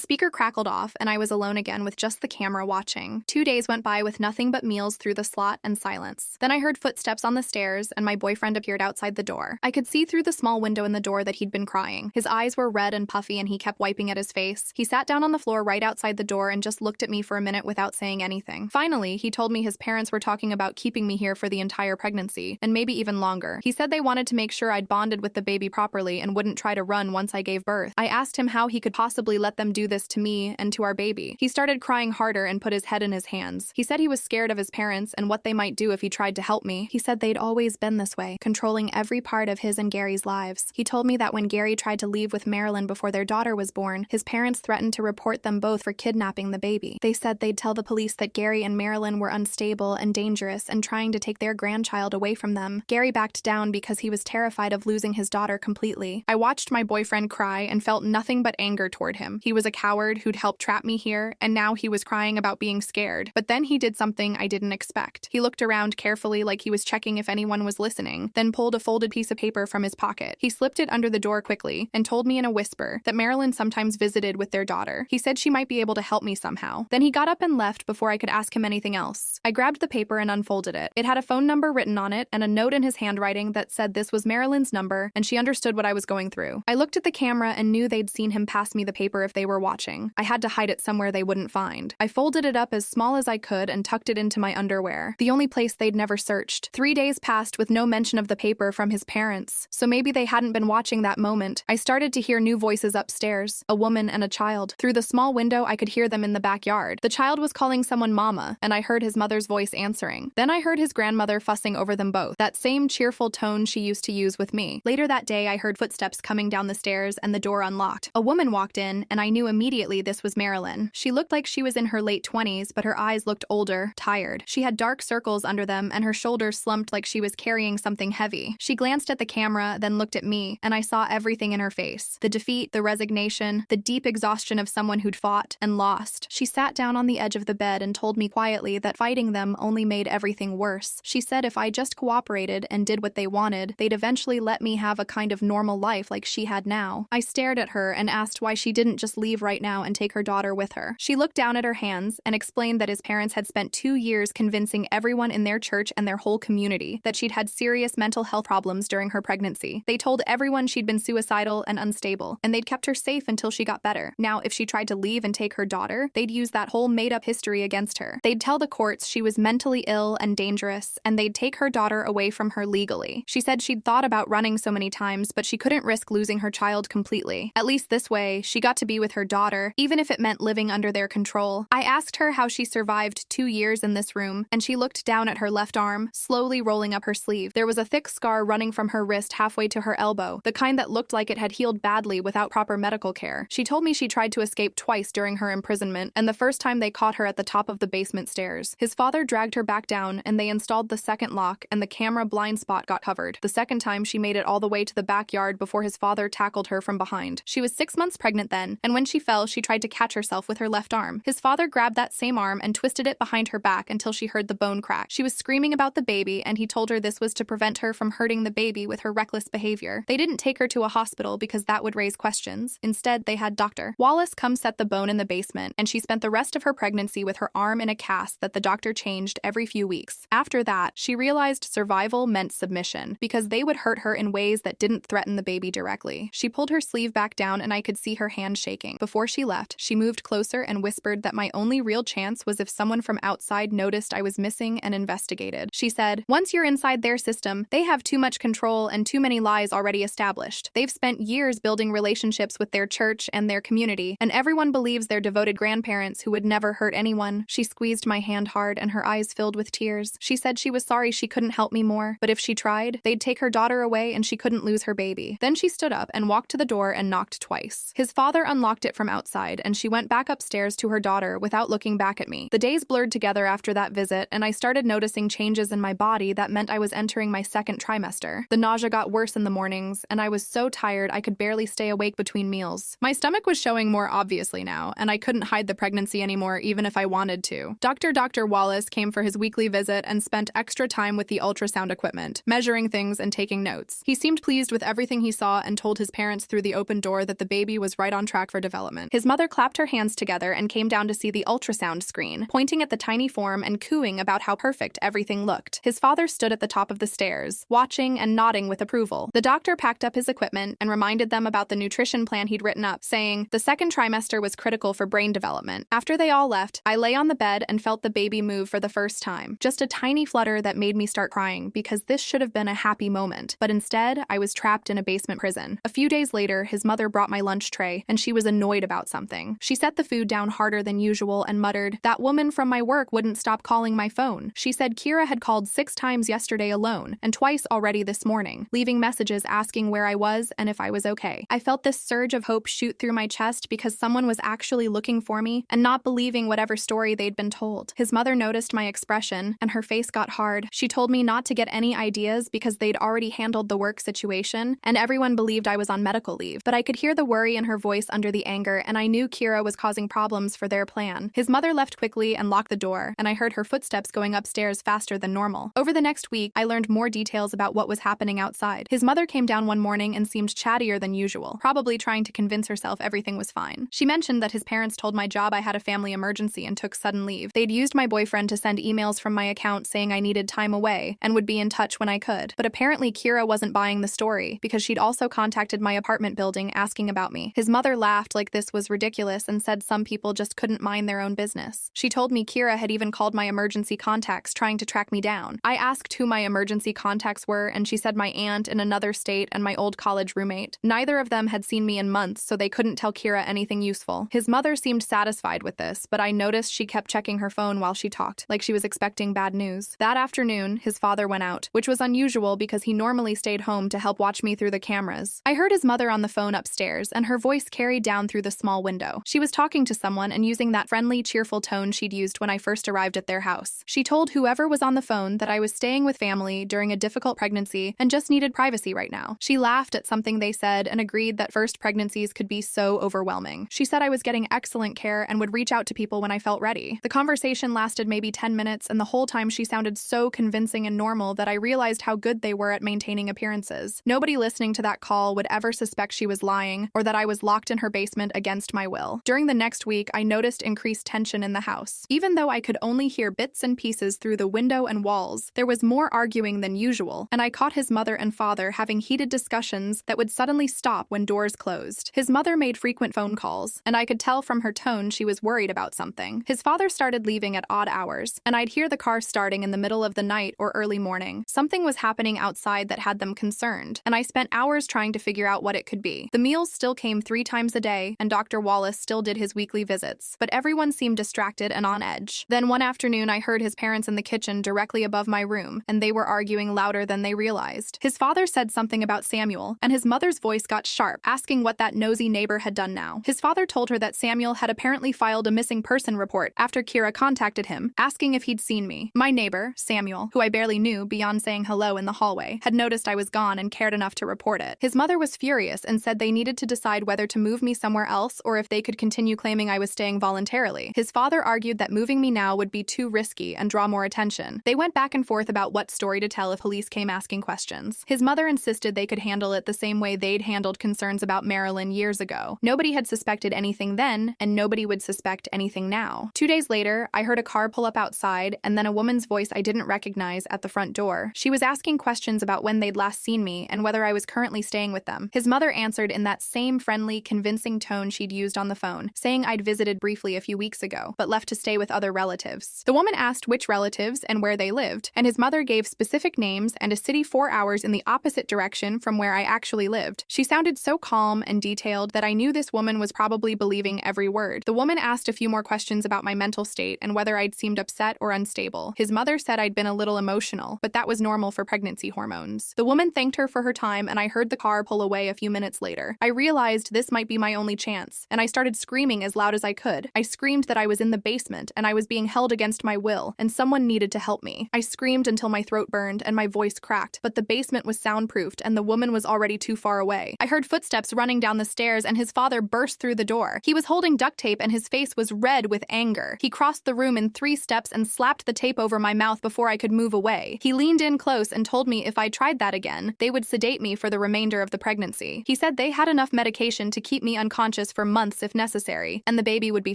speaker crackled off, and I was alone again with just the camera watching. 2 days went by with nothing but meals through the slot and silence. Then I heard footsteps on the stairs, and my boyfriend appeared outside the door. I could see through the small window in the door that he'd been crying. His eyes were red and puffy, and he kept wiping at his face. He sat down on the floor right outside the door and just looked at me for a minute without saying anything. Finally, he told me his parents were talking about keeping me here for the entire pregnancy, and maybe even longer. He said they wanted to make sure I'd bonded with the baby properly and wouldn't try to run once I gave birth. I asked him how he could possibly let them do this to me and to our baby. He started crying harder and put his head in his hands. He said he was scared of his parents and what they might do if he tried to help me. He said they'd always been this way, controlling every part of his and Gary's lives. He told me that when Gary tried to leave with Marilyn before their daughter was born, his parents threatened to report them both for kidnapping the baby. They said they'd tell the police that Gary and Marilyn were unstable and dangerous and trying to take their grandchild away from them. Gary backed down because he was terrified of losing his daughter completely. I watched my boyfriend cry and felt nothing but anger toward him. He was a coward who'd helped trap me here, and now he was crying about being scared. But then he did something I didn't expect. He looked around carefully like he was checking if anyone was listening, then pulled a folded piece of paper from his pocket. He slipped it under the door quickly and told me in a whisper that Marilyn sometimes visited with their daughter. He said she might be able to help me somehow. Then he got up and left before I could ask him anything else. I grabbed the paper and unfolded it. It had a phone number written on it and a note in his handwriting that said this was Marilyn's number and she understood what I was going through. I looked at the camera and knew they'd seen him pass me the paper if they were watching. I had to hide it somewhere they wouldn't find. I folded it up as small as I could and tucked it into my underwear, the only place they'd never searched. 3 days passed with no mention of the paper from his parents, so maybe they hadn't been watching that moment. I started to hear new voices upstairs, a woman and a child. Through the small window, I could hear them in the backyard. The child was calling someone mama, and I heard his mother's voice answering. Then I heard his grandmother fussing over them both, that same cheerful tone she used to use with me. Later that day, I heard footsteps coming down the stairs and the door unlocked. A woman walked in, and I knew immediately this was Marilyn. She looked like she was in her late 20s, but her eyes looked older, tired. She had dark circles under them, and her shoulders slumped like she was carrying something heavy. She glanced at the camera, then looked at me, and I saw everything in her face. The defeat, the resignation, the deep exhaustion of someone who'd fought and lost. She sat down on the edge of the bed and told me quietly that fighting them only made everything worse. She said if I just cooperated and did what they wanted, they'd eventually let me have a kind of normal life like she had now. I stared at her and asked why she didn't just leave right now and take her daughter with her. She looked down at her hands and explained that his parents had spent 2 years convincing everyone in their church and their whole community that she'd had serious mental health problems during her pregnancy. They told everyone she'd been suicidal and unstable, and they'd kept her safe until she got better. Now, if she tried to leave and take her daughter, they'd use that whole made-up history against her. They'd tell the courts she was mentally ill and dangerous, and they'd take her daughter away from her legally. She said she'd thought about running so many times, but she couldn't risk losing her child completely. At least this way, she got to be with her daughter, even if it meant living under their control. I asked her how she survived 2 years in this room, and she looked down at her left arm, slowly rolling up her sleeve. There was a thick scar running from her wrist halfway to her elbow, the kind that looked like it had healed badly without proper medical care. She told me she tried to escape twice during her imprisonment, and the first time they caught her at the top of the basement stairs. His father dragged her back down, and they installed the second lock, and the camera blind spot got covered. The second time, she made it all the way to the backyard before his father tackled her from behind. She was 6 months pregnant then, and when she fell, she tried to catch herself with her left arm. His father grabbed that same arm and twisted it behind her back until she heard the bone crack. She was screaming about the baby, and he told her this was to prevent her from hurting the baby with her reckless behavior. They didn't take her to a hospital because that would raise questions. Instead, they had Dr. Wallace come set the bone in the basement, and she spent the rest of her pregnancy with her arm in a cast that the doctor changed every few weeks. After that, she realized survival meant submission, because they would hurt her in ways that didn't threaten the baby directly. She pulled her sleeve back down, and I could see her hand shaking. Before she left, she moved closer and whispered that my only real chance was if someone from outside noticed I was missing and investigated. She said, "Once you're inside their system, they have too much control and too many lies already established. They've spent years building relationships with their church and their community, and everyone believes they're devoted grandparents who would never hurt anyone." She squeezed my hand hard, and her eyes eyes filled with tears. She said she was sorry she couldn't help me more, but if she tried, they'd take her daughter away and she couldn't lose her baby. Then she stood up and walked to the door and knocked twice. His father unlocked it from outside, and she went back upstairs to her daughter without looking back at me. The days blurred together after that visit, and I started noticing changes in my body that meant I was entering my second trimester. The nausea got worse in the mornings, and I was so tired I could barely stay awake between meals. My stomach was showing more obviously now, and I couldn't hide the pregnancy anymore even if I wanted to. Dr. Wallace came for his weekly visit and spent extra time with the ultrasound equipment, measuring things and taking notes. He seemed pleased with everything he saw and told his parents through the open door that the baby was right on track for development. His mother clapped her hands together and came down to see the ultrasound screen, pointing at the tiny form and cooing about how perfect everything looked. His father stood at the top of the stairs, watching and nodding with approval. The doctor packed up his equipment and reminded them about the nutrition plan he'd written up, saying the second trimester was critical for brain development. After they all left, I lay on the bed and felt the baby move for the first time. Just a tiny flutter that made me start crying because this should have been a happy moment. But instead, I was trapped in a basement prison. A few days later, his mother brought my lunch tray and she was annoyed about something. She set the food down harder than usual and muttered, "That woman from my work wouldn't stop calling my phone." She said Kira had called 6 times yesterday alone and twice already this morning, leaving messages asking where I was and if I was okay. I felt this surge of hope shoot through my chest because someone was actually looking for me and not believing whatever story they'd been told. His mother noticed my expression and her face got hard. She told me not to get any ideas because they'd already handled the work situation and everyone believed I was on medical leave. But I could hear the worry in her voice under the anger, and I knew Kira was causing problems for their plan. His mother left quickly and locked the door, and I heard her footsteps going upstairs faster than normal. Over the next week, I learned more details about what was happening outside. His mother came down one morning and seemed chattier than usual, probably trying to convince herself everything was fine. She mentioned that his parents told my job I had a family emergency and took sudden leave. They'd used my boyfriend to send emails from my account saying I needed time away and would be in touch when I could. But apparently Kira wasn't buying the story because she'd also contacted my apartment building asking about me. His mother laughed like this was ridiculous and said some people just couldn't mind their own business. She told me Kira had even called my emergency contacts trying to track me down. I asked who my emergency contacts were and she said my aunt in another state and my old college roommate. Neither of them had seen me in months, so they couldn't tell Kira anything useful. His mother seemed satisfied with this, but I noticed she kept checking her phone while she talked, like she was expecting bad news. That afternoon, his father went out, which was unusual because he normally stayed home to help watch me through the cameras. I heard his mother on the phone upstairs, and her voice carried down through the small window. She was talking to someone and using that friendly, cheerful tone she'd used when I first arrived at their house. She told whoever was on the phone that I was staying with family during a difficult pregnancy and just needed privacy right now. She laughed at something they said and agreed that first pregnancies could be so overwhelming. She said I was getting excellent care and would reach out to people when I felt ready. The conversation lasted maybe 10 minutes, and the whole time she sounded so convincing and normal that I realized how good they were at maintaining appearances. Nobody listening to that call would ever suspect she was lying or that I was locked in her basement against my will. During the next week, I noticed increased tension in the house. Even though I could only hear bits and pieces through the window and walls, there was more arguing than usual, and I caught his mother and father having heated discussions that would suddenly stop when doors closed. His mother made frequent phone calls, and I could tell from her tone she was worried about something. His father started leaving at odd hours, and I'd hear the car starting in the middle of the night or early morning. Something was happening outside that had them concerned, and I spent hours trying to figure out what it could be. The meals still came 3 times a day, and Dr. Wallace still did his weekly visits, but everyone seemed distracted and on edge. Then one afternoon, I heard his parents in the kitchen directly above my room, and they were arguing louder than they realized. His father said something about Samuel, and his mother's voice got sharp, asking what that nosy neighbor had done now. His father told her that Samuel had apparently filed a missing person report after Kira contacted him, asking if he'd seen me. My neighbor, Samuel, who I barely knew beyond saying hello in the hallway, had noticed I was gone and cared enough to report it. His mother was furious and said they needed to decide whether to move me somewhere else or if they could continue claiming I was staying voluntarily. His father argued that moving me now would be too risky and draw more attention. They went back and forth about what story to tell if police came asking questions. His mother insisted they could handle it the same way they'd handled concerns about Marilyn years ago. Nobody had suspected anything then, and nobody would suspect anything now. 2 days later, I heard a car pull up outside, and then a woman's voice I didn't recognize at the front door. She was asking questions about when they'd last seen me and whether I was currently staying with them. His mother answered in that same friendly, convincing tone she'd used on the phone, saying I'd visited briefly a few weeks ago, but left to stay with other relatives. The woman asked which relatives and where they lived, and his mother gave specific names and a city 4 hours in the opposite direction from where I actually lived. She sounded so calm and detailed that I knew this woman was probably believing every word. The woman asked a few more questions about my mental state and whether I'd seemed upset or unstable. His mother said I'd been a little emotional, but that was normal for pregnancy hormones. The woman thanked her for her time, and I heard the car pull away a few minutes later. I realized this might be my only chance, and I started screaming as loud as I could. I screamed that I was in the basement, and I was being held against my will, and someone needed to help me. I screamed until my throat burned and my voice cracked, but the basement was soundproofed, and the woman was already too far away. I heard footsteps running down the stairs, and his father burst through the door. He was holding duct tape, and his face was red with anger. He crossed the room in 3 steps and slapped the tape over my mouth before I could move away. He leaned in close and told me if I tried that again, they would sedate me for the remainder of the pregnancy. He said they had enough medication to keep me unconscious for months if necessary, and the baby would be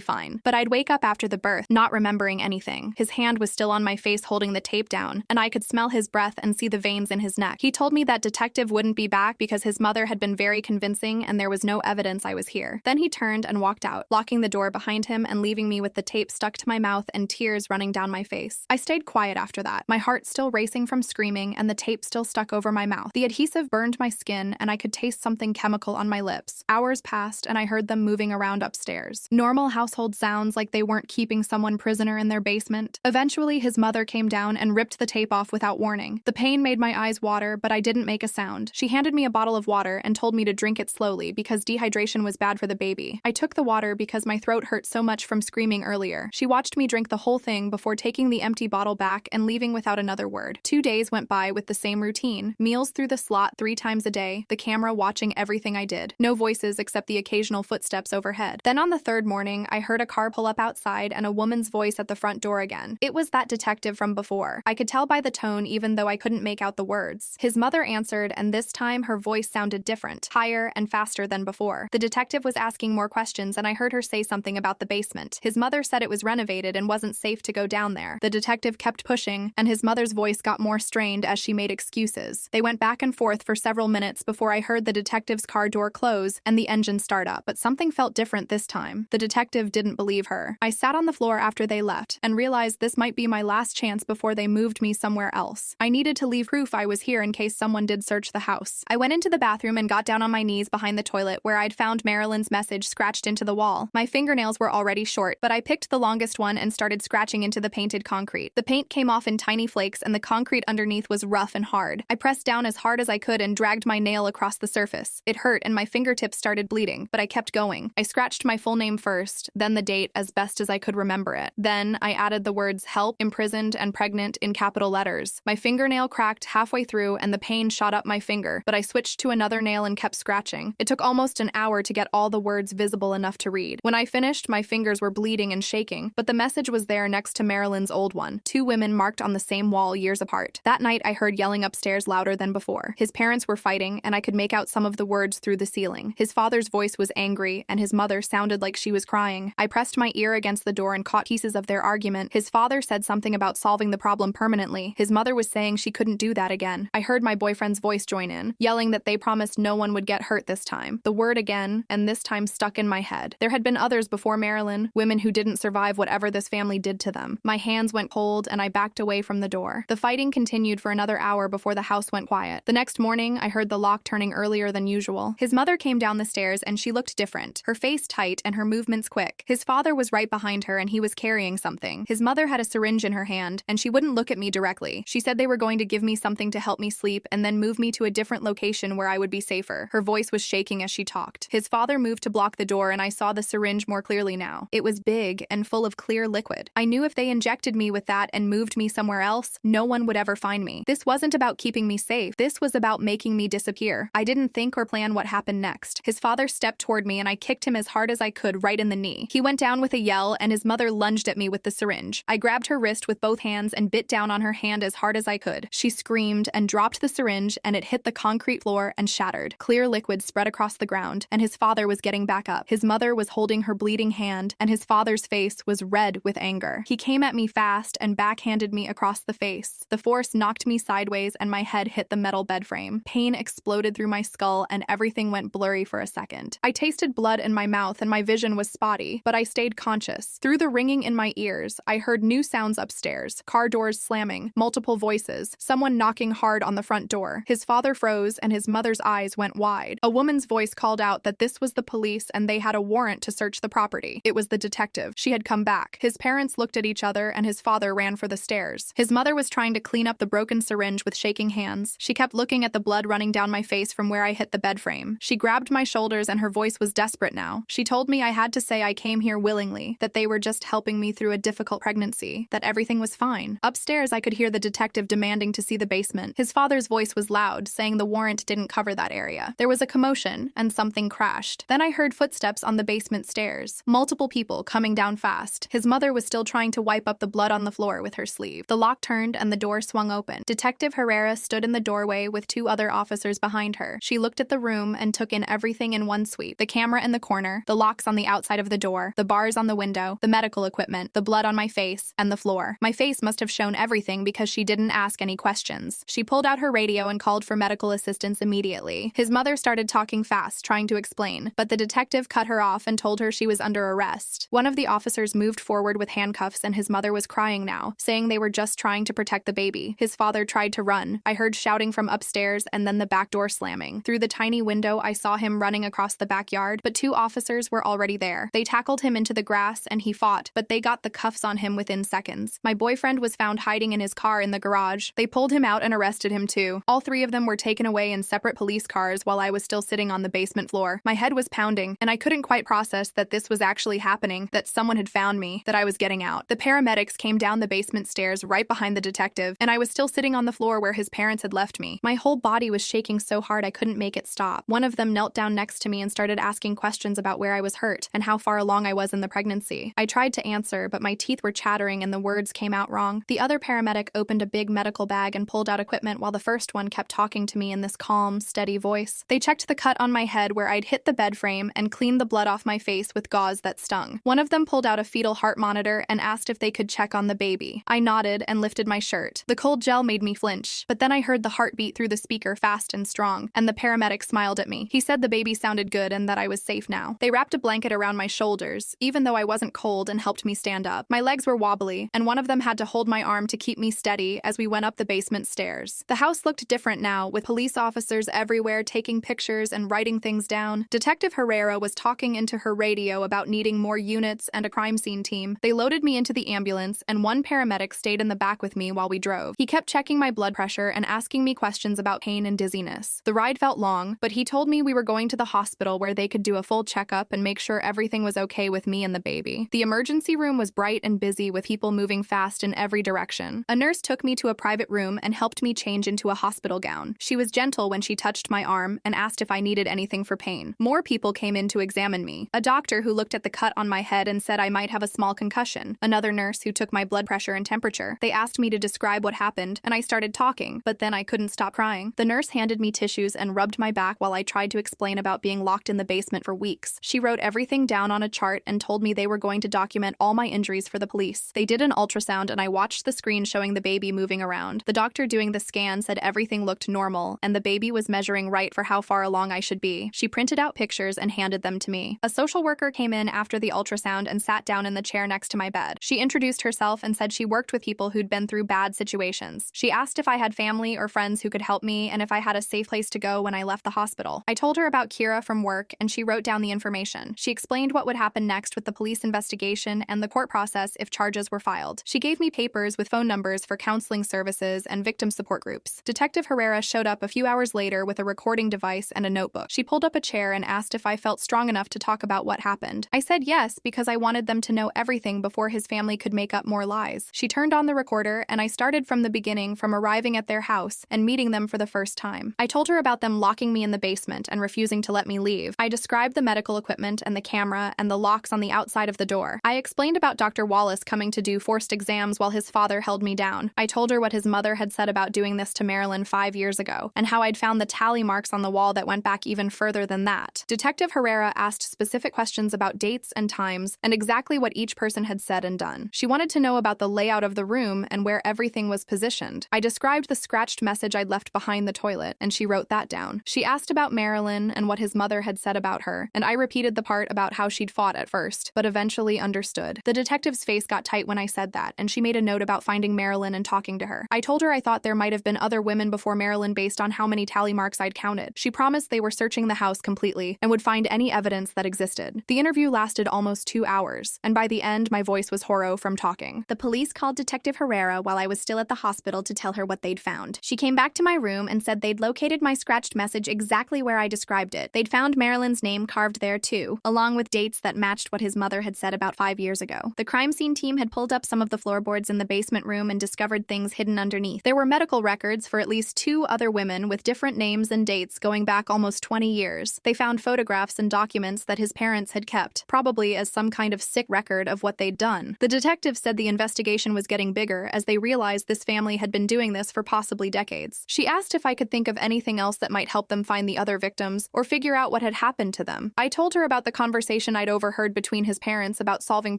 fine. But I'd wake up after the birth, not remembering anything. His hand was still on my face holding the tape down, and I could smell his breath and see the veins in his neck. He told me that detective wouldn't be back because his mother had been very convincing and there was no evidence I was here. Then he turned and walked out, locking the door behind him and leaving me with the tape stuck to my mouth and tears running down my face. I stayed quiet after that, my heart still racing from screaming and the tape still stuck over my mouth. The adhesive burned my skin and I could taste something chemical on my lips. Hours passed and I heard them moving around upstairs. Normal household sounds like they weren't keeping someone prisoner in their basement. Eventually, his mother came down and ripped the tape off without warning. The pain made my eyes water, but I didn't make a sound. She handed me a bottle of water and told me to drink it slowly because dehydration was bad for the baby. I took the water because my throat hurt so much from screaming earlier. She watched me drink the whole thing before taking the empty bottle back and leaving without another word. 2 days went by with the same routine. Meals through the slot 3 times a day, the camera watching everything I did. No voices except the occasional footsteps overhead. Then on the 3rd morning, I heard a car pull up outside and a woman's voice at the front door again. It was that detective from before. I could tell by the tone even though I couldn't make out the words. His mother answered, and this time her voice sounded different, higher and faster than before. The detective was asking more questions and I heard her say something about the basement. His mother said it was renovated and wasn't safe to go down there. The detective kept pushing, and his mother's voice got more strained as she made excuses. They went back and forth for several minutes before I heard the detective's car door close and the engine start up, but something felt different this time. The detective didn't believe her. I sat on the floor after they left and realized this might be my last chance before they moved me somewhere else. I needed to leave proof I was here in case someone did search the house. I went into the bathroom and got down on my knees behind the toilet where I'd found Marilyn's message scratched into the wall. My fingernails were already short, but I picked the longest one and started scratching into the painted concrete. The paint came off in tiny flakes and the concrete underneath was rough and hard. I pressed down as hard as I could and dragged my nail across the surface. It hurt and my fingertips started bleeding, but I kept going. I scratched my full name first, then the date as best as I could remember it. Then I added the words help, imprisoned, and pregnant in capital letters. My fingernail cracked halfway through and the pain shot up my finger, but I switched to another nail and kept scratching. It took almost an hour to get all the words visible enough to read. When I finished, my fingers were bleeding and shaking, but the message was there next to Marilyn's old one. 2 women marked on the same wall years apart. That night, I heard yelling upstairs louder than before. His parents were fighting, and I could make out some of the words through the ceiling. His father's voice was angry, and his mother sounded like she was crying. I pressed my ear against the door and caught pieces of their argument. His father said something about solving the problem permanently. His mother was saying she couldn't do that again. I heard my boyfriend's voice join in, yelling that they promised no one would get hurt this time. The word again, and this time stuck in my head. There had been others before Marilyn, women who didn't survive whatever this family did to them. My hands went cold and I backed away from the door. The fighting continued for another hour before the house went quiet. The next morning, I heard the lock turning earlier than usual. His mother came down the stairs and she looked different, her face tight and her movements quick. His father was right behind her and he was carrying something. His mother had a syringe in her hand and she wouldn't look at me directly. She said they were going to give me something to help me sleep and then move me to a different location where I would be safer. Her voice was shaking as she talked. His father moved to block the door and I saw the syringe more clearly now. It was big and full of clear liquid. I knew if they injected me with that and moved me somewhere else, no one would ever find me. This wasn't about keeping me safe. This was about making me disappear. I didn't think or plan what happened next. His father stepped toward me and I kicked him as hard as I could right in the knee. He went down with a yell and his mother lunged at me with the syringe. I grabbed her wrist with both hands and bit down on her hand as hard as I could. She screamed and dropped the syringe and it hit the concrete floor and shattered. Clear liquid spread across the ground and his father was getting back up. His mother was holding her bleeding hand and his father's face was red with anger. He came at me fast and backhanded me across the face. The force knocked me sideways and my head hit the metal bed frame. Pain exploded through my skull and everything went blurry for a second. I tasted blood in my mouth and my vision was spotty, but I stayed conscious. Through the ringing in my ears, I heard new sounds upstairs, car doors slamming, multiple voices, someone knocking hard on the front door. His father froze and his mother's eyes went wide. A woman's voice called out that this was the police and they had a warrant to search the property. It was the detective. She had come back. His parents looked at each other mother, and his father ran for the stairs. His mother was trying to clean up the broken syringe with shaking hands. She kept looking at the blood running down my face from where I hit the bed frame. She grabbed my shoulders and her voice was desperate now. She told me I had to say I came here willingly, that they were just helping me through a difficult pregnancy, that everything was fine. Upstairs, I could hear the detective demanding to see the basement. His father's voice was loud, saying the warrant didn't cover that area. There was a commotion, and something crashed. Then I heard footsteps on the basement stairs. Multiple people coming down fast. His mother was still trying to wipe up the blood on the floor with her sleeve. The lock turned and the door swung open. Detective Herrera stood in the doorway with 2 other officers behind her. She looked at the room and took in everything in one sweep. The camera in the corner, the locks on the outside of the door, the bars on the window, the medical equipment, the blood on my face, and the floor. My face must have shown everything because she didn't ask any questions. She pulled out her radio and called for medical assistance immediately. His mother started talking fast, trying to explain, but the detective cut her off and told her she was under arrest. One of the officers moved forward with handcuffs and his mother was crying now, saying they were just trying to protect the baby. His father tried to run. I heard shouting from upstairs and then the back door slamming. Through the tiny window, I saw him running across the backyard, but 2 officers were already there. They tackled him into the grass and he fought, but they got the cuffs on him within seconds. My boyfriend was found hiding in his car in the garage. They pulled him out and arrested him too. All 3 of them were taken away in separate police cars while I was still sitting on the basement floor. My head was pounding, and I couldn't quite process that this was actually happening, that someone had found me, that I was getting out. The paramedics came down the basement stairs right behind the detective, and I was still sitting on the floor where his parents had left me. My whole body was shaking so hard I couldn't make it stop. One of them knelt down next to me and started asking questions about where I was hurt and how far along I was in the pregnancy. I tried to answer, but my teeth were chattering and the words came out wrong. The other paramedic opened a big medical bag and pulled out equipment while the first one kept talking to me in this calm, steady voice. They checked the cut on my head where I'd hit the bed frame and cleaned the blood off my face with gauze that stung. One of them pulled out a fetal heart monitor and asked if they could check on the baby. I nodded and lifted my shirt. The cold gel made me flinch, but then I heard the heartbeat through the speaker fast and strong, and the paramedic smiled at me. He said the baby sounded good and that I was safe now. They wrapped a blanket around my shoulders, even though I wasn't cold, and helped me stand up. My legs were wobbly, and one of them had to hold my arm to keep me steady as we went up the basement stairs. The house looked different now, with police officers everywhere taking pictures and writing things down. Detective Herrera was talking into her radio about needing more units and a crime scene team. They loaded me into the ambulance, and one paramedic stayed in the back with me while we drove. He kept checking my blood pressure and asking me questions about pain and dizziness. The ride felt long, but he told me we were going to the hospital where they could do a full checkup and make sure everything was okay with me and the baby. The emergency room was bright and busy with people moving fast in every direction. A nurse took me to a private room and helped me change into a hospital gown. She was gentle when she touched my arm and asked if I needed anything for pain. More people came in to examine me. A doctor who looked at the cut on my head and said I might have a small concussion. Another nurse who took my blood pressure and temperature. They asked me to describe what happened, and I started talking, but then I couldn't stop crying. The nurse handed me tissues and rubbed my back while I tried to explain about being locked in the basement for weeks. She wrote everything down on a chart and told me they were going to document all my injuries for the police. They did an ultrasound and I watched the screen showing the baby moving around. The doctor doing the scan said everything looked normal and the baby was measuring right for how far along I should be. She printed out pictures and handed them to me. A social worker came in after the ultrasound and sat down in the chair next to my bed. She introduced herself and said she worked with people who'd been through bad situations. She asked if I had family or friends who could help me and if I had a safe place to go when I left the hospital. I told her about Kira from work and she wrote down the information. She explained what would happen next with the police investigation and the court process if charges were filed. She gave me papers with phone numbers for counseling services and victim support groups. Detective Herrera showed up a few hours later with a recording device and a notebook. She pulled up a chair and asked if I felt strong enough to talk about what happened. I said yes because I wanted them to know everything before his family could make up more lies. She turned on the recorder and I started from the beginning, from arriving at their house and meeting them for the first time. I told her about them locking me in the basement and refusing to let me leave. I described the medical equipment and the camera and the locks on the outside of the door. I explained about Dr. Wallace coming to do forced exams while his father held me down. I told her what his mother had said about doing this to Marilyn 5 years ago and how I'd found the tally marks on the wall that went back even further than that. Detective Herrera asked specific questions about dates and times and exactly what each person had said and done. She wanted to know about the layout of the room and where everything was positioned. I described the scratched message I'd left behind the toilet, and she wrote that down. She asked about Marilyn and what his mother had said about her, and I repeated the part about how she'd fought at first, but eventually understood. The detective's face got tight when I said that, and she made a note about finding Marilyn and talking to her. I told her I thought there might have been other women before Marilyn based on how many tally marks I'd counted. She promised they were searching the house completely and would find any evidence that existed. The interview lasted almost 2 hours, and by the end, my voice was hoarse zero from talking. The police called Detective Herrera while I was still at the hospital to tell her what they'd found. She came back to my room and said they'd located my scratched message exactly where I described it. They'd found Marilyn's name carved there too, along with dates that matched what his mother had said about 5 years ago. The crime scene team had pulled up some of the floorboards in the basement room and discovered things hidden underneath. There were medical records for at least 2 other women with different names and dates going back almost 20 years. They found photographs and documents that his parents had kept, probably as some kind of sick record of what they'd done. The detective said the investigation was getting bigger as they realized this family had been doing this for possibly decades. She asked if I could think of anything else that might help them find the other victims or figure out what had happened to them. I told her about the conversation I'd overheard between his parents about solving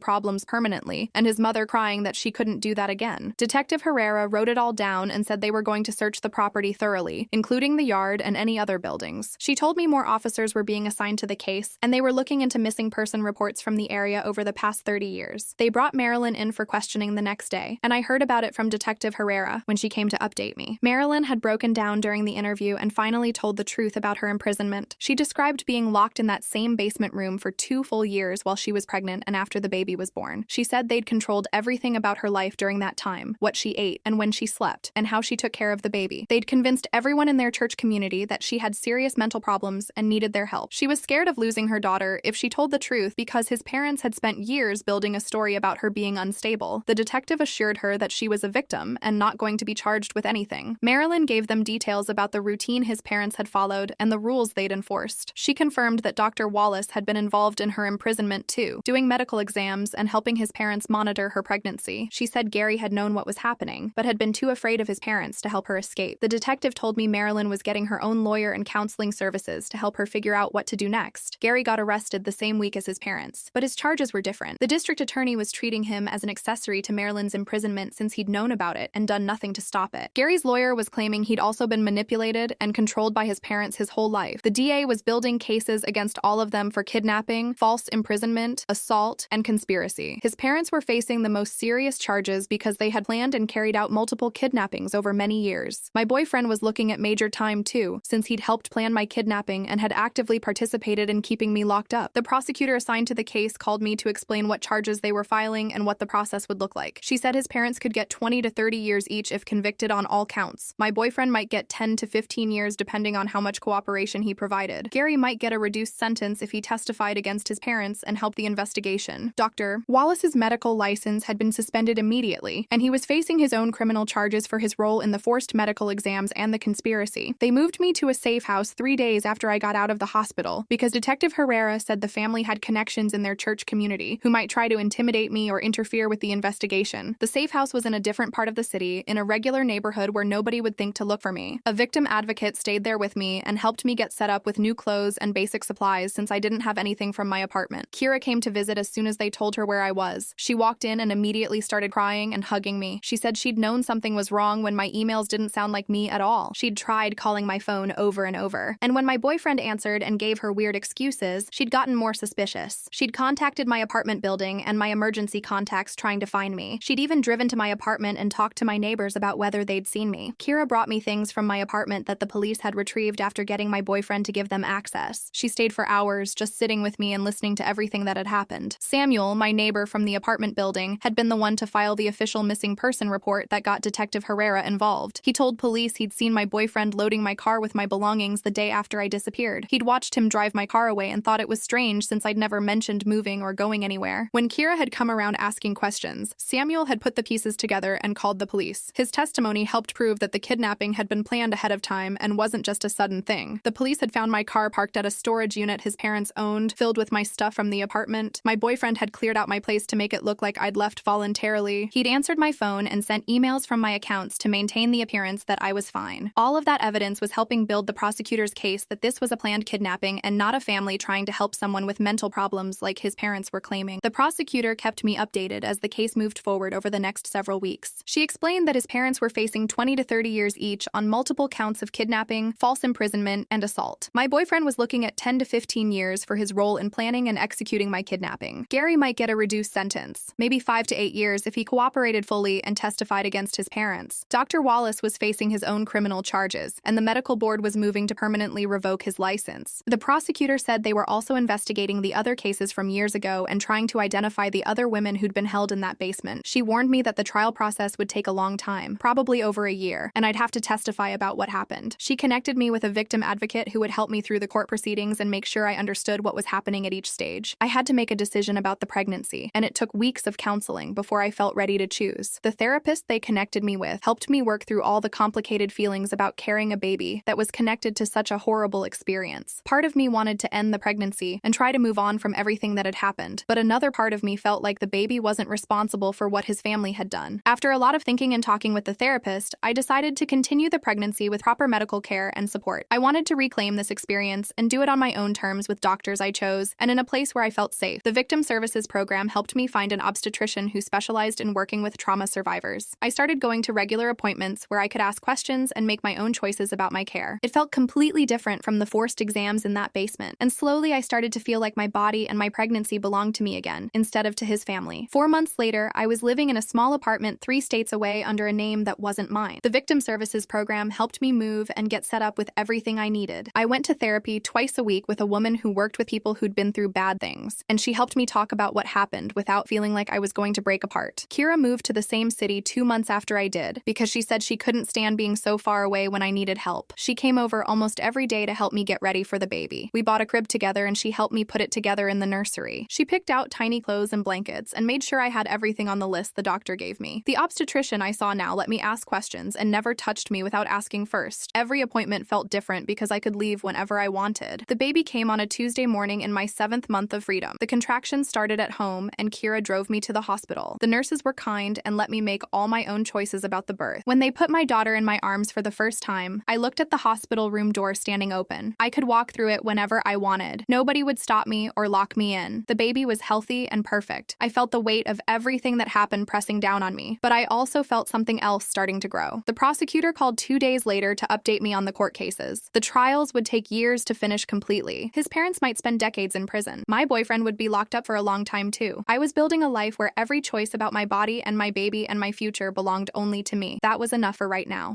problems permanently, and his mother crying that she couldn't do that again. Detective Herrera wrote it all down and said they were going to search the property thoroughly, including the yard and any other buildings. She told me more officers were being assigned to the case, and they were looking into missing person reports from the area over the past 30 years. They brought Marilyn in for questioning the next day, and I heard about it from Detective Herrera when she came to update me. Marilyn had broken down during the interview and finally told the truth about her imprisonment. She described being locked in that same basement room for 2 full years while she was pregnant and after the baby was born. She said they'd controlled everything about her life during that time, what she ate and when she slept, and how she took care of the baby. They'd convinced everyone in their church community that she had serious mental problems and needed their help. She was scared of losing her daughter if she told the truth because his parents had spent years building a story about her being unstable. The detective assured her that she was a victim and not going to be charged with anything. Marilyn gave them details about the routine his parents had followed and the rules they'd enforced. She confirmed that Dr. Wallace had been involved in her imprisonment too, doing medical exams and helping his parents monitor her pregnancy. She said Gary had known what was happening, but had been too afraid of his parents to help her escape. The detective told me Marilyn was getting her own lawyer and counseling services to help her figure out what to do next. Gary got arrested the same week as his parents, but his charges were different. The district attorney was treating him as an accessory to Marilyn's imprisonment since he'd known about it and done nothing to stop it. Gary's lawyer was claiming he'd also been manipulated and controlled by his parents his whole life. The DA was building cases against all of them for kidnapping, false imprisonment, assault, and conspiracy. His parents were facing the most serious charges because they had planned and carried out multiple kidnappings over many years. My boyfriend was looking at major time too, since he'd helped plan my kidnapping and had actively participated in keeping me locked up. The prosecutor assigned to the case called me to explain what charges they were filing and what the process would look like. She said his parents could get 20 to 30 years each if convicted on all counts. My boyfriend might get 10 to 15 years depending on how much cooperation he provided. Gary might get a reduced sentence if he testified against his parents and helped the investigation. Dr. Wallace's medical license had been suspended immediately, and he was facing his own criminal charges for his role in the forced medical exams and the conspiracy. They moved me to a safe house 3 days after I got out of the hospital because Detective Herrera said the family had connections in their church community who might try to intimidate me or interfere with the investigation. The safe house was in a different part of the city, in a regular neighborhood where nobody would think to look for me. A victim advocate stayed there with me and helped me get set up with new clothes and basic supplies since I didn't have anything from my apartment. Kira came to visit as soon as they told her where I was. She walked in and immediately started crying and hugging me. She said she'd known something was wrong when my emails didn't sound like me at all. She'd tried calling my phone over and over. And when my boyfriend answered and gave her weird excuses, she'd gotten more suspicious. She'd contacted my apartment building and my emergency contacts trying to find me. She'd even driven to my apartment and talked to my neighbors about whether they'd seen me. Kira brought me things from my apartment that the police had retrieved after getting my boyfriend to give them access. She stayed for hours, just sitting with me and listening to everything that had happened. Samuel, my neighbor from the apartment building, had been the one to file the official missing person report that got Detective Herrera involved. He told police he'd seen my boyfriend loading my car with my belongings the day after I disappeared. He'd watched him drive my car away and thought it was strange since I'd never mentioned moving or going anywhere. When Kira had come around asking questions, Samuel had put the pieces together and called the police. His testimony helped prove that the kidnapping had been planned ahead of time and wasn't just a sudden thing. The police had found my car parked at a storage unit his parents owned, filled with my stuff from the apartment. My boyfriend had cleared out my place to make it look like I'd left voluntarily. He'd answered my phone and sent emails from my accounts to maintain the appearance that I was fine. All of that evidence was helping build the prosecutor's case that this was a planned kidnapping and not a family trying to help someone with mental problems like his parents were claiming. The prosecutor kept me updated as the case moved forward over the next several weeks. She explained that his parents were facing 20 to 30 years each on multiple counts of kidnapping, false imprisonment, and assault. My boyfriend was looking at 10 to 15 years for his role in planning and executing my kidnapping. Gary might get a reduced sentence, maybe 5 to 8 years if he cooperated fully and testified against his parents. Dr. Wallace was facing his own criminal charges, and the medical board was moving to permanently revoke his license. The prosecutor said they were also investigating the other cases from years ago and trying to identify the other women who'd who'd been held in that basement. She warned me that the trial process would take a long time, probably over a year, and I'd have to testify about what happened. She connected me with a victim advocate who would help me through the court proceedings and make sure I understood what was happening at each stage. I had to make a decision about the pregnancy, and it took weeks of counseling before I felt ready to choose. The therapist they connected me with helped me work through all the complicated feelings about carrying a baby that was connected to such a horrible experience. Part of me wanted to end the pregnancy and try to move on from everything that had happened, but another part of me felt like the baby wasn't responsible for what his family had done. After a lot of thinking and talking with the therapist, I decided to continue the pregnancy with proper medical care and support. I wanted to reclaim this experience and do it on my own terms with doctors I chose and in a place where I felt safe. The Victim Services Program helped me find an obstetrician who specialized in working with trauma survivors. I started going to regular appointments where I could ask questions and make my own choices about my care. It felt completely different from the forced exams in that basement, and slowly I started to feel like my body and my pregnancy belonged to me again, instead of to his family. 4 months later, I was living in a small apartment 3 states away under a name that wasn't mine. The Victim Services Program helped me move and get set up with everything I needed. I went to therapy twice a week with a woman who worked with people who'd been through bad things, and she helped me talk about what happened without feeling like I was going to break apart. Kira moved to the same city 2 months after I did because she said she couldn't stand being so far away when I needed help. She came over almost every day to help me get ready for the baby. We bought a crib together and she helped me put it together in the nursery. She picked out tiny clothes and blankets and made sure I had everything on the list the doctor gave me. The obstetrician I saw now let me ask questions and never touched me without asking first. Every appointment felt different because I could leave whenever I wanted. The baby came on a Tuesday morning in my 7th month of freedom. The contractions started at home and Kira drove me to the hospital. The nurses were kind and let me make all my own choices about the birth. When they put my daughter in my arms for the first time, I looked at the hospital room door standing open. I could walk through it whenever I wanted. Nobody would stop me or lock me in. The baby was healthy and perfect. I felt the weight of everything that happened pressing down on me, but I also felt something else starting to grow. The prosecutor called 2 days later to update me on the court cases. The trials would take years to finish completely. His parents might spend decades in prison. My boyfriend would be locked up for a long time too. I was building a life where every choice about my body and my baby and my future belonged only to me. That was enough for right now.